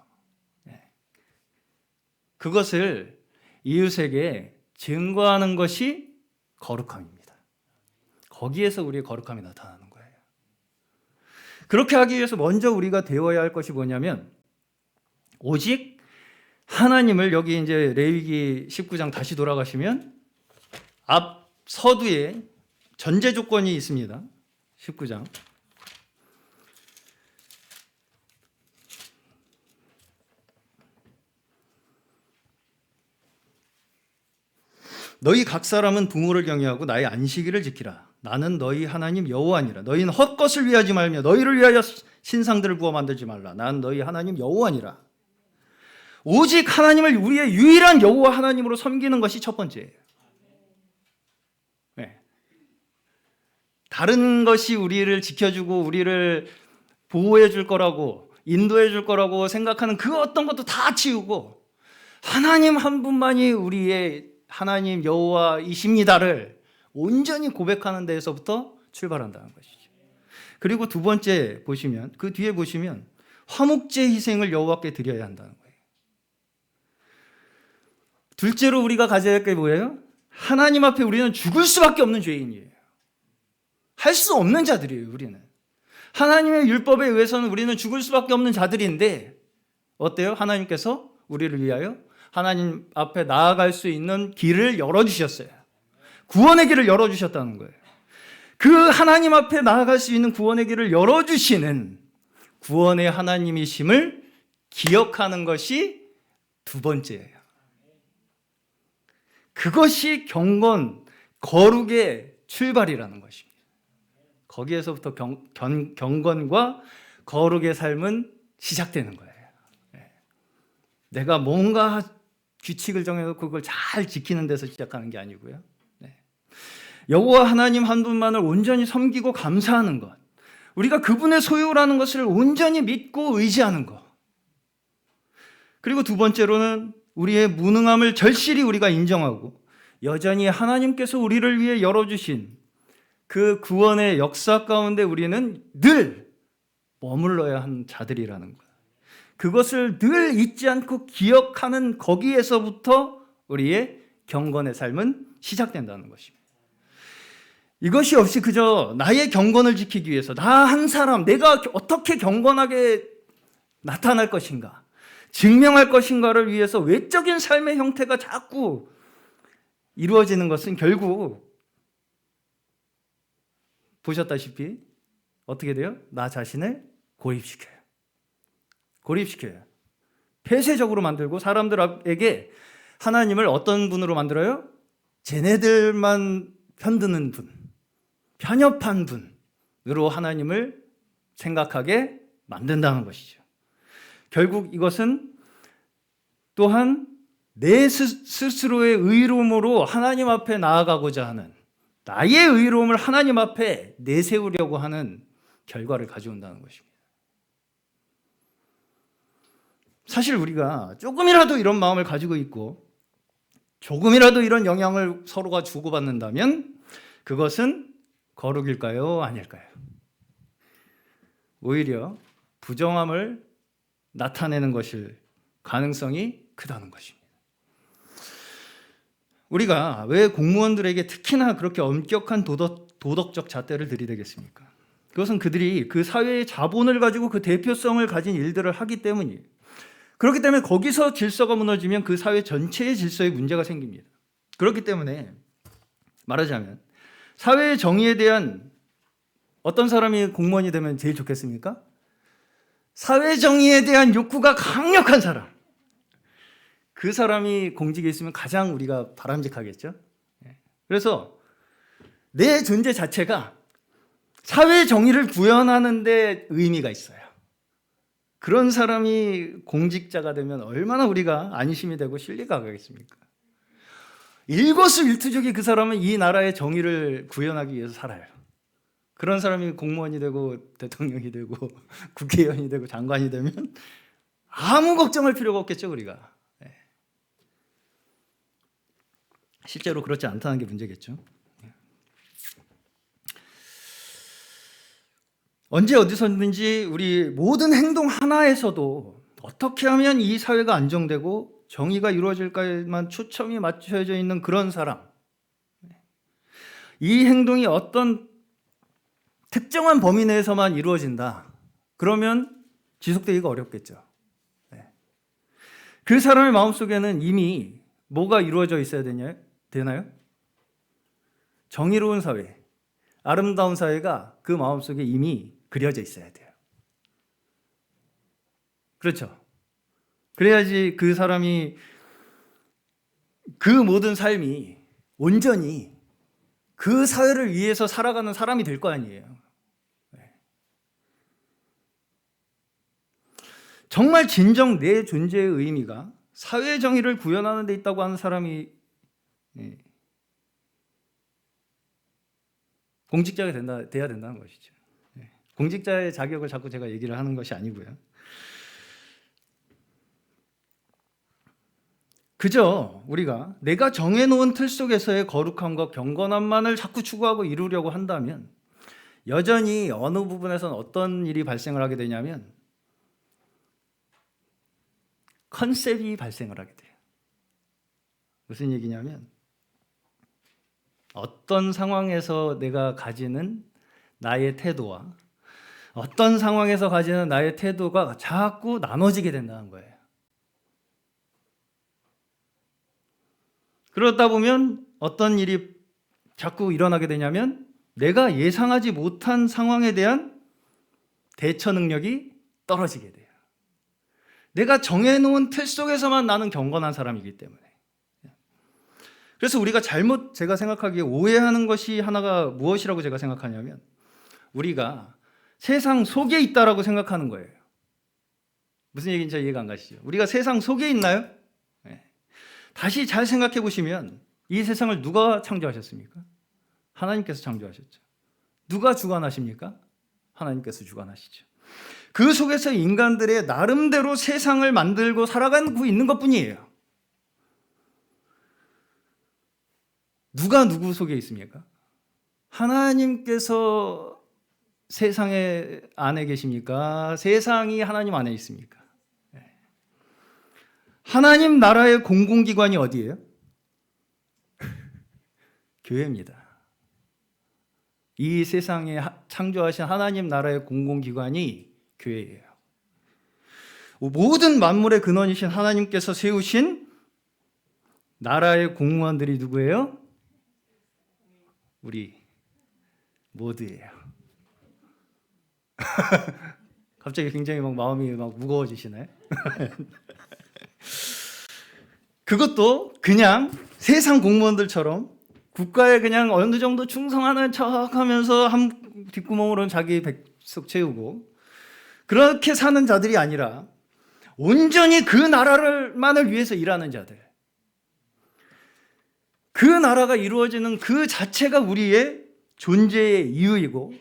그것을 이웃에게 증거하는 것이 거룩함입니다. 거기에서 우리의 거룩함이 나타나는 거예요. 그렇게 하기 위해서 먼저 우리가 배워야 할 것이 뭐냐면, 오직 하나님을, 여기 이제 레위기 19장 다시 돌아가시면 앞 서두에 전제 조건이 있습니다. 19장. 너희 각 사람은 부모를 경외하고 나의 안식일을 지키라. 나는 너희 하나님 여호와니라. 너희는 헛것을 위하지 말며 너희를 위하여 신상들을 부어 만들지 말라. 나는 너희 하나님 여호와니라. 오직 하나님을 우리의 유일한 여호와 하나님으로 섬기는 것이 첫 번째예요. 다른 것이 우리를 지켜주고 우리를 보호해 줄 거라고, 인도해 줄 거라고 생각하는 그 어떤 것도 다 치우고 하나님 한 분만이 우리의 하나님 여호와이십니다를 온전히 고백하는 데에서부터 출발한다는 것이죠. 그리고 두 번째 보시면, 그 뒤에 보시면 화목제 희생을 여호와께 드려야 한다는 거예요. 둘째로 우리가 가져야 할 게 뭐예요? 하나님 앞에 우리는 죽을 수밖에 없는 죄인이에요. 할 수 없는 자들이에요. 우리는 하나님의 율법에 의해서는 우리는 죽을 수밖에 없는 자들인데, 어때요? 하나님께서 우리를 위하여 하나님 앞에 나아갈 수 있는 길을 열어주셨어요. 구원의 길을 열어주셨다는 거예요. 그 하나님 앞에 나아갈 수 있는 구원의 길을 열어주시는 구원의 하나님이심을 기억하는 것이 두 번째예요. 그것이 경건, 거룩의 출발이라는 것입니다. 거기에서부터 경건과 거룩의 삶은 시작되는 거예요. 내가 뭔가 규칙을 정해서 그걸 잘 지키는 데서 시작하는 게 아니고요. 여호와 하나님 한 분만을 온전히 섬기고 감사하는 것, 우리가 그분의 소유라는 것을 온전히 믿고 의지하는 것, 그리고 두 번째로는 우리의 무능함을 절실히 우리가 인정하고 여전히 하나님께서 우리를 위해 열어주신 그 구원의 역사 가운데 우리는 늘 머물러야 하는 자들이라는 것, 그것을 늘 잊지 않고 기억하는 거기에서부터 우리의 경건의 삶은 시작된다는 것입니다. 이것이 없이 그저 나의 경건을 지키기 위해서 나 한 사람, 내가 어떻게 경건하게 나타날 것인가, 증명할 것인가를 위해서 외적인 삶의 형태가 자꾸 이루어지는 것은 결국 보셨다시피 어떻게 돼요? 나 자신을 고립시켜요. 폐쇄적으로 만들고 사람들에게 하나님을 어떤 분으로 만들어요? 쟤네들만 편드는 분, 편협한 분으로 하나님을 생각하게 만든다는 것이죠. 결국 이것은 또한 내 스스로의 의로움으로 하나님 앞에 나아가고자 하는, 나의 의로움을 하나님 앞에 내세우려고 하는 결과를 가져온다는 것입니다. 사실 우리가 조금이라도 이런 마음을 가지고 있고 조금이라도 이런 영향을 서로가 주고받는다면 그것은 거룩일까요? 아닐까요? 오히려 부정함을 나타내는 것일 가능성이 크다는 것입니다. 우리가 왜 공무원들에게 특히나 그렇게 엄격한 도덕적 잣대를 들이대겠습니까? 그것은 그들이 그 사회의 자본을 가지고 그 대표성을 가진 일들을 하기 때문이에요. 그렇기 때문에 거기서 질서가 무너지면 그 사회 전체의 질서에 문제가 생깁니다. 그렇기 때문에 말하자면 사회의 정의에 대한, 어떤 사람이 공무원이 되면 제일 좋겠습니까? 사회 정의에 대한 욕구가 강력한 사람, 그 사람이 공직에 있으면 가장 우리가 바람직하겠죠. 그래서 내 존재 자체가 사회 정의를 구현하는 데 의미가 있어요. 그런 사람이 공직자가 되면 얼마나 우리가 안심이 되고 신뢰가 가겠습니까? 일거수일투족이 그 사람은 이 나라의 정의를 구현하기 위해서 살아요. 그런 사람이 공무원이 되고 대통령이 되고 국회의원이 되고 장관이 되면 아무 걱정할 필요가 없겠죠, 우리가. 실제로 그렇지 않다는 게 문제겠죠. 언제 어디서든지 우리 모든 행동 하나에서도 어떻게 하면 이 사회가 안정되고 정의가 이루어질까에만 초점이 맞춰져 있는 그런 사람, 이 행동이 어떤 특정한 범위 내에서만 이루어진다, 그러면 지속되기가 어렵겠죠. 그 사람의 마음속에는 이미 뭐가 이루어져 있어야 되나요? 정의로운 사회, 아름다운 사회가 그 마음속에 이미 그려져 있어야 돼요. 그렇죠? 그래야지 그 사람이, 그 모든 삶이 온전히 그 사회를 위해서 살아가는 사람이 될 거 아니에요. 정말 진정 내 존재의 의미가 사회 정의를 구현하는 데 있다고 하는 사람이 공직자가 돼야 된다는 것이죠. 공직자의 자격을 자꾸 제가 얘기를 하는 것이 아니고요. 그저 우리가 내가 정해놓은 틀 속에서의 거룩함과 경건함만을 자꾸 추구하고 이루려고 한다면 여전히 어느 부분에서는 어떤 일이 발생을 하게 되냐면 컨셉이 발생을 하게 돼요. 무슨 얘기냐면 어떤 상황에서 내가 가지는 나의 태도와 어떤 상황에서 가지는 나의 태도가 자꾸 나눠지게 된다는 거예요. 그러다 보면 어떤 일이 자꾸 일어나게 되냐면 내가 예상하지 못한 상황에 대한 대처 능력이 떨어지게 돼요. 내가 정해놓은 틀 속에서만 나는 경건한 사람이기 때문에. 그래서 우리가 제가 생각하기에 오해하는 것이 하나가 무엇이라고 제가 생각하냐면 우리가 세상 속에 있다라고 생각하는 거예요. 무슨 얘기인지 이해가 안 가시죠? 우리가 세상 속에 있나요? 다시 잘 생각해 보시면 이 세상을 누가 창조하셨습니까? 하나님께서 창조하셨죠. 누가 주관하십니까? 하나님께서 주관하시죠. 그 속에서 인간들의 나름대로 세상을 만들고 살아가고 있는 것뿐이에요. 누가 누구 속에 있습니까? 하나님께서 세상에 안에 계십니까? 세상이 하나님 안에 있습니까? 하나님 나라의 공공기관이 어디예요? 교회입니다. 이 세상에 창조하신 하나님 나라의 공공기관이 교회예요. 모든 만물의 근원이신 하나님께서 세우신 나라의 공무원들이 누구예요? 우리 모두예요. 갑자기 굉장히 마음이 무거워지시네. 그것도 그냥 세상 공무원들처럼 국가에 그냥 어느 정도 충성하는 척하면서 한 뒷구멍으로는 자기 백석 채우고 그렇게 사는 자들이 아니라 온전히 그 나라만을 위해서 일하는 자들, 그 나라가 이루어지는 그 자체가 우리의 존재의 이유이고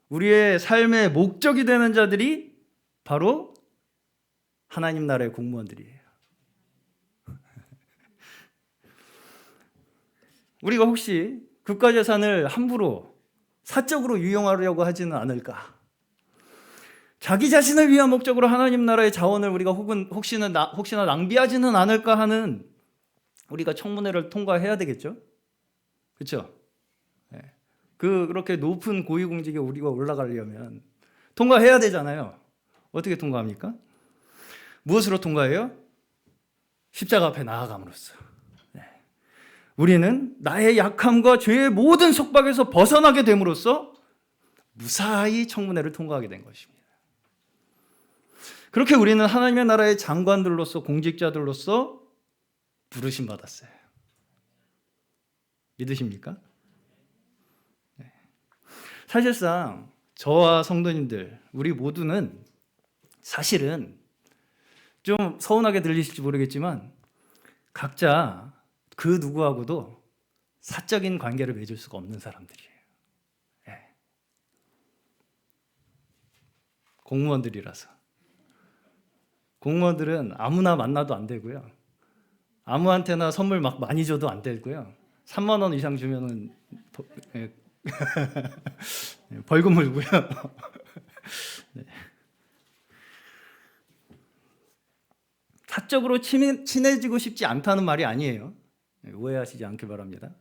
우리의 삶의 목적이 되는 자들이 바로 하나님 나라의 공무원들이에요. 우리가 혹시 국가재산을 함부로 사적으로 유용하려고 하지는 않을까? 자기 자신을 위한 목적으로 하나님 나라의 자원을 우리가 혹시나 낭비하지는 않을까 하는 우리가 청문회를 통과해야 되겠죠? 그렇죠? 네. 그렇게 높은 고위공직에 우리가 올라가려면 통과해야 되잖아요. 어떻게 통과합니까? 무엇으로 통과해요? 십자가 앞에 나아감으로써. 우리는 나의 약함과 죄의 모든 속박에서 벗어나게 됨으로써 무사히 청문회를 통과하게 된 것입니다. 그렇게 우리는 하나님의 나라의 장관들로서 공직자들로서 부르심 받았어요. 믿으십니까? 네. 사실상 저와 성도님들 우리 모두는 사실은 좀 서운하게 들리실지 모르겠지만 각자 그 누구하고도 사적인 관계를 맺을 수가 없는 사람들이에요. 네. 공무원들이라서. 공무원들은 아무나 만나도 안 되고요. 아무한테나 선물 막 많이 줘도 안 되고요. 3만 원 이상 주면은 벌금 물고요. 네. 사적으로 친해지고 싶지 않다는 말이 아니에요. 오해하시지 않길 바랍니다.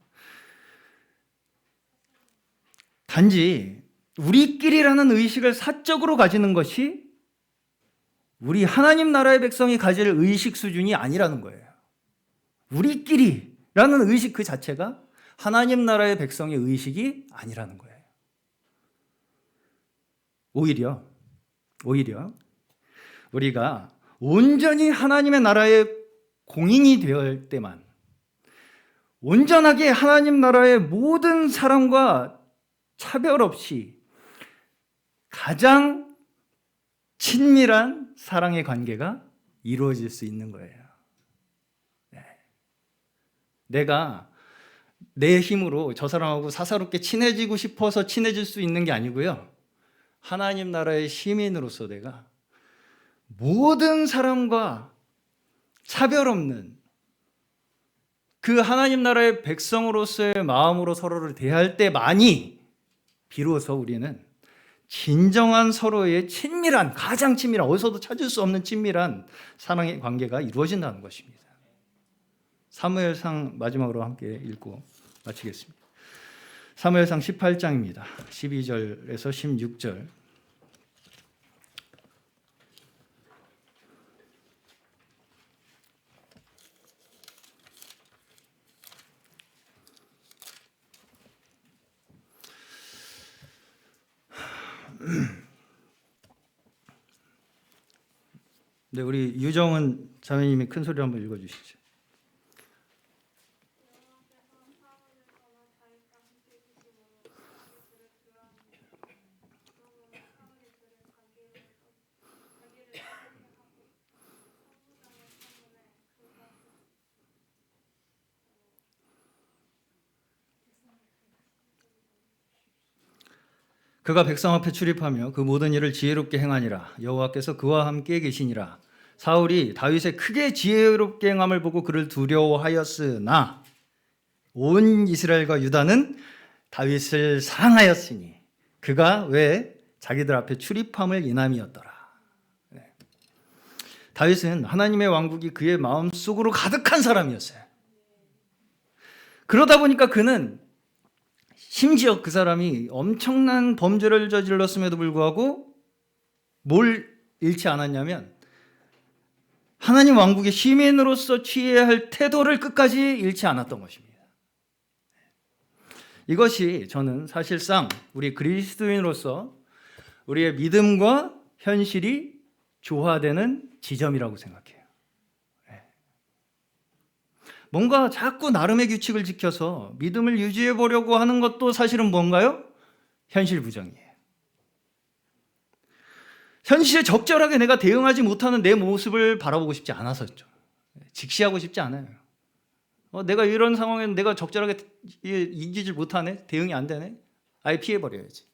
단지 우리끼리라는 의식을 사적으로 가지는 것이 우리 하나님 나라의 백성이 가질 의식 수준이 아니라는 거예요. 우리끼리라는 의식 그 자체가 하나님 나라의 백성의 의식이 아니라는 거예요. 오히려 우리가 온전히 하나님의 나라의 공인이 되을 때만 온전하게 하나님 나라의 모든 사람과 차별 없이 가장 친밀한 사랑의 관계가 이루어질 수 있는 거예요. 네. 내가 내 힘으로 저 사람하고 사사롭게 친해지고 싶어서 친해질 수 있는 게 아니고요. 하나님 나라의 시민으로서 내가 모든 사람과 차별 없는 그 하나님 나라의 백성으로서의 마음으로 서로를 대할 때만이 비로소 우리는 진정한 서로의 친밀한, 가장 친밀한, 어디서도 찾을 수 없는 친밀한 사랑의 관계가 이루어진다는 것입니다. 사무엘상 마지막으로 함께 읽고 마치겠습니다. 사무엘상 18장입니다. 12절에서 16절. 네, 우리 유정은 자매님이 큰 소리로 한번 읽어주시죠. 그가 백성 앞에 출입하며 그 모든 일을 지혜롭게 행하니라. 여호와께서 그와 함께 계시니라. 사울이 다윗의 크게 지혜롭게 행함을 보고 그를 두려워하였으나 온 이스라엘과 유다는 다윗을 사랑하였으니 그가 왜 자기들 앞에 출입함을 인함이었더라. 다윗은 하나님의 왕국이 그의 마음속으로 가득한 사람이었어요. 그러다 보니까 그는 심지어 그 사람이 엄청난 범죄를 저질렀음에도 불구하고 뭘 잃지 않았냐면 하나님 왕국의 시민으로서 취해야 할 태도를 끝까지 잃지 않았던 것입니다. 이것이 저는 사실상 우리 그리스도인으로서 우리의 믿음과 현실이 조화되는 지점이라고 생각해요. 뭔가 자꾸 나름의 규칙을 지켜서 믿음을 유지해 보려고 하는 것도 사실은 뭔가요? 현실 부정이에요. 현실에 적절하게 내가 대응하지 못하는 내 모습을 바라보고 싶지 않아서죠. 직시하고 싶지 않아요. 내가 이런 상황에는 내가 적절하게 이기질 못하네? 대응이 안 되네? 아예 피해버려야지.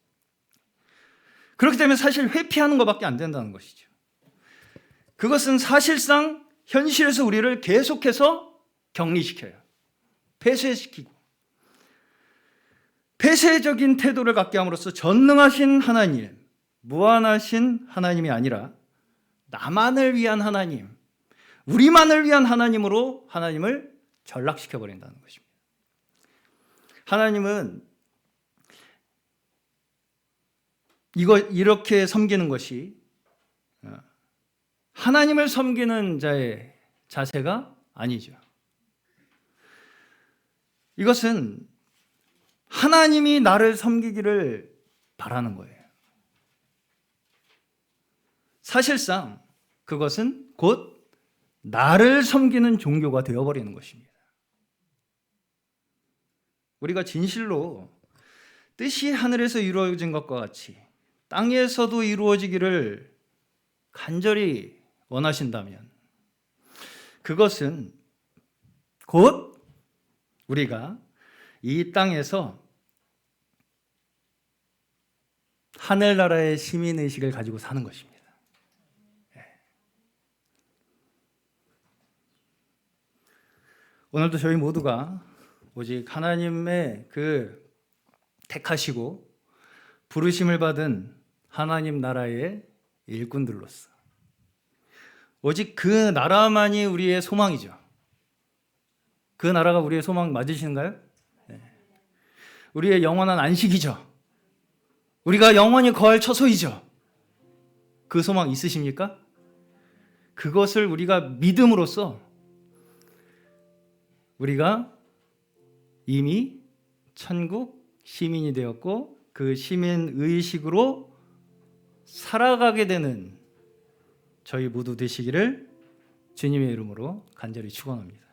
그렇기 때문에 사실 회피하는 것밖에 안 된다는 것이죠. 그것은 사실상 현실에서 우리를 계속해서 격리시켜요. 폐쇄시키고 폐쇄적인 태도를 갖게 함으로써 전능하신 하나님, 무한하신 하나님이 아니라 나만을 위한 하나님, 우리만을 위한 하나님으로 하나님을 전락시켜버린다는 것입니다. 하나님은 이렇게 섬기는 것이 하나님을 섬기는 자의 자세가 아니죠. 이것은 하나님이 나를 섬기기를 바라는 거예요. 사실상 그것은 곧 나를 섬기는 종교가 되어버리는 것입니다. 우리가 진실로 뜻이 하늘에서 이루어진 것과 같이 땅에서도 이루어지기를 간절히 원하신다면 그것은 곧 우리가 이 땅에서 하늘나라의 시민의식을 가지고 사는 것입니다. 오늘도 저희 모두가 오직 하나님의 그 택하시고 부르심을 받은 하나님 나라의 일꾼들로서 오직 그 나라만이 우리의 소망이죠. 그 나라가 우리의 소망 맞으신가요? 네. 우리의 영원한 안식이죠. 우리가 영원히 거할 처소이죠. 그 소망 있으십니까? 그것을 우리가 믿음으로써 우리가 이미 천국 시민이 되었고 그 시민 의식으로 살아가게 되는 저희 모두 되시기를 주님의 이름으로 간절히 축원합니다.